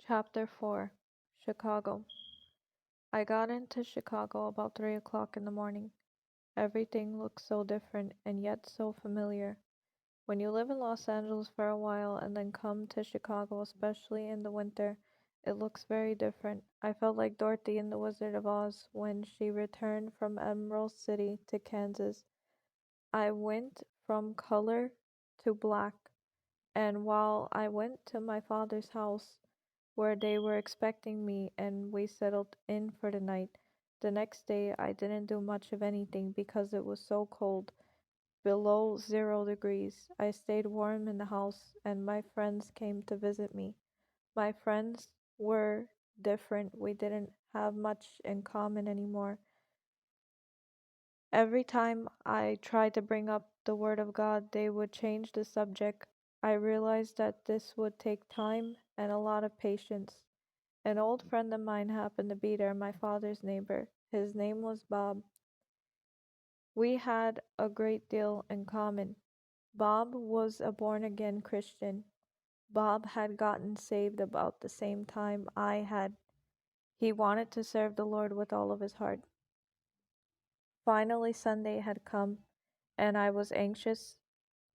Chapter 4. Chicago. I got into Chicago about 3 o'clock in the morning. Everything looked so different and yet so familiar. When you live in Los Angeles for a while and then come to Chicago, especially in the winter, it looks very different. I felt like Dorothy in The Wizard of Oz when she returned from Emerald City to Kansas. I went from color to black, and while I went to my father's house, where they were expecting me and we settled in for the night. The next day I didn't do much of anything because it was so cold, below 0 degrees. I stayed warm in the house and my friends came to visit me. My friends were different. We didn't have much in common anymore. Every time I tried to bring up the Word of God, they would change the subject. I realized that this would take time and a lot of patience. An old friend of mine happened to be there, my father's neighbor. His name was Bob. We had a great deal in common. Bob was a born again Christian. Bob had gotten saved about the same time I had. He wanted to serve the Lord with all of his heart. Finally, Sunday had come, and I was anxious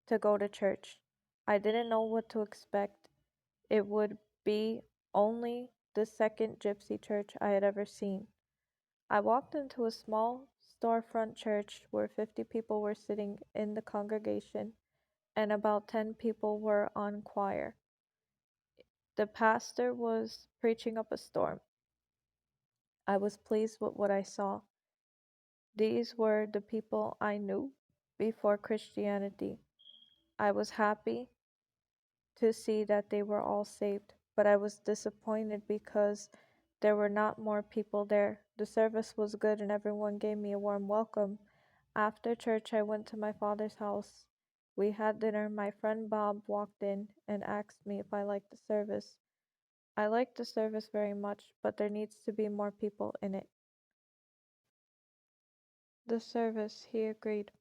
to go to church. I didn't know what to expect. It would be only the second gypsy church I had ever seen. I walked into a small storefront church where 50 people were sitting in the congregation and about 10 people were on choir. The pastor was preaching up a storm. I was pleased with what I saw. These were the people I knew before Christianity. I was happy to see that they were all saved, but I was disappointed because there were not more people there. The service was good and everyone gave me a warm welcome. After church, I went to my father's house. We had dinner. My friend Bob walked in and asked me if I liked the service. I liked the service very much, but there needs to be more people in it. The service, he agreed.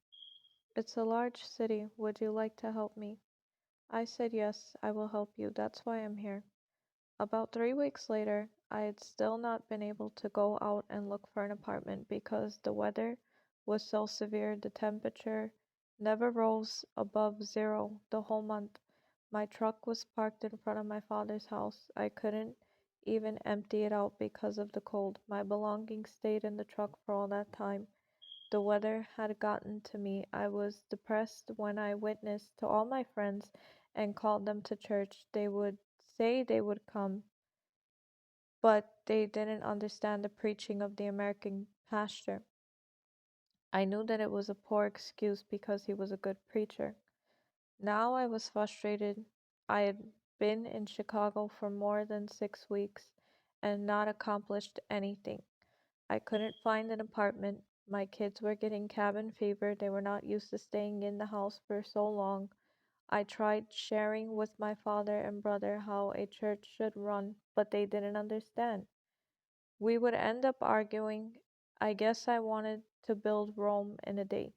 It's a large city. Would you like to help me? I said yes, I will help you. That's why I'm here. About 3 weeks later, I had still not been able to go out and look for an apartment because the weather was so severe. The temperature never rose above 0 the whole month. My truck was parked in front of my father's house. I couldn't even empty it out because of the cold. My belongings stayed in the truck for all that time. The weather had gotten to me. I was depressed when I witnessed to all my friends and called them to church. They would say they would come, but they didn't understand the preaching of the American pastor. I knew that it was a poor excuse because he was a good preacher. Now I was frustrated. I had been in Chicago for more than 6 weeks and not accomplished anything. I couldn't find an apartment. My kids were getting cabin fever. They were not used to staying in the house for so long. I tried sharing with my father and brother how a church should run, but they didn't understand. We would end up arguing. I guess I wanted to build Rome in a day.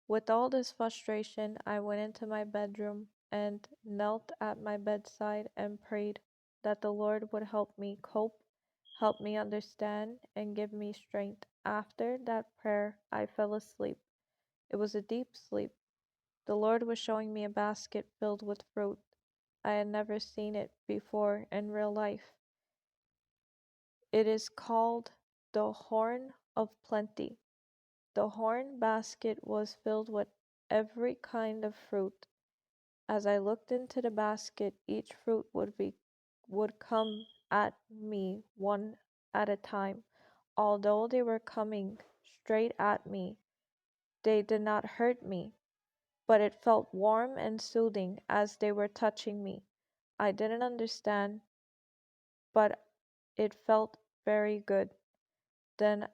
With all this frustration, I went into my bedroom and knelt at my bedside and prayed that the Lord would help me cope, help me understand, and give me strength. After that prayer, I fell asleep. It was a deep sleep. The Lord was showing me a basket filled with fruit. I had never seen it before in real life. It is called the Horn of Plenty. The horn basket was filled with every kind of fruit. As I looked into the basket, each fruit would come at me one at a time. Although they were coming straight at me, they did not hurt me, but it felt warm and soothing as they were touching me. I didn't understand, but it felt very good. Then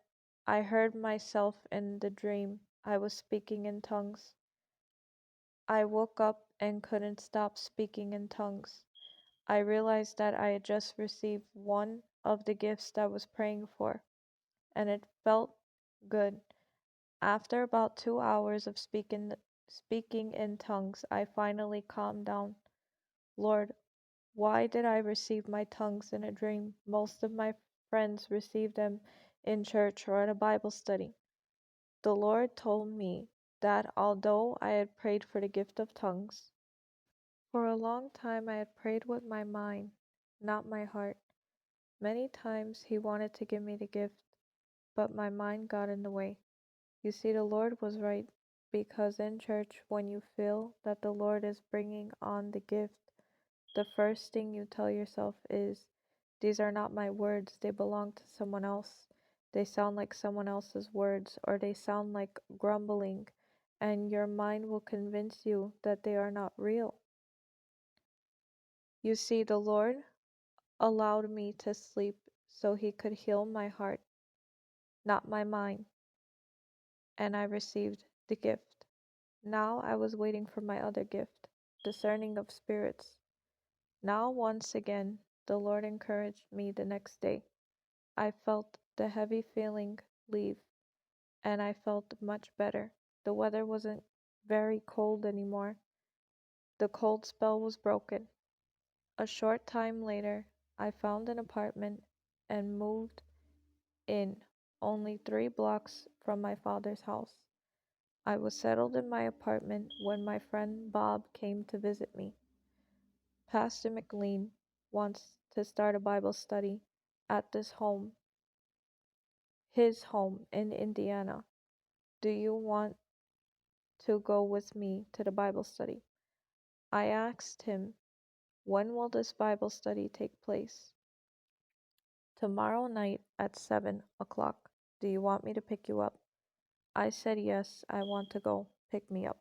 I heard myself in the dream. I was speaking in tongues. I woke up and couldn't stop speaking in tongues. I realized that I had just received one of the gifts that I was praying for, and it felt good. After about 2 hours of speaking in tongues, I finally calmed down. Lord, Why did I receive my tongues in a dream? Most of my friends received them in church or at a Bible study. The Lord told me that although I had prayed for the gift of tongues, for a long time I had prayed with my mind, not my heart. Many times He wanted to give me the gift, but my mind got in the way. You see, the Lord was right, because in church, when you feel that the Lord is bringing on the gift, the first thing you tell yourself is, these are not my words, they belong to someone else. They sound like someone else's words, or they sound like grumbling, and your mind will convince you that they are not real. You see, the Lord allowed me to sleep so He could heal my heart, not my mind, and I received the gift. Now I was waiting for my other gift, discerning of spirits. Now, once again, the Lord encouraged me the next day. I felt the heavy feeling leave, and I felt much better. The weather wasn't very cold anymore. The cold spell was broken. A short time later, I found an apartment and moved in, only 3 blocks from my father's house. I was settled in my apartment when my friend Bob came to visit me. Pastor McLean wants to start a Bible study at his home in Indiana. Do you want to go with me to the Bible study? I asked him, when will this Bible study take place? Tomorrow night at 7 o'clock. Do you want me to pick you up? I said yes, I want to go. Pick me up.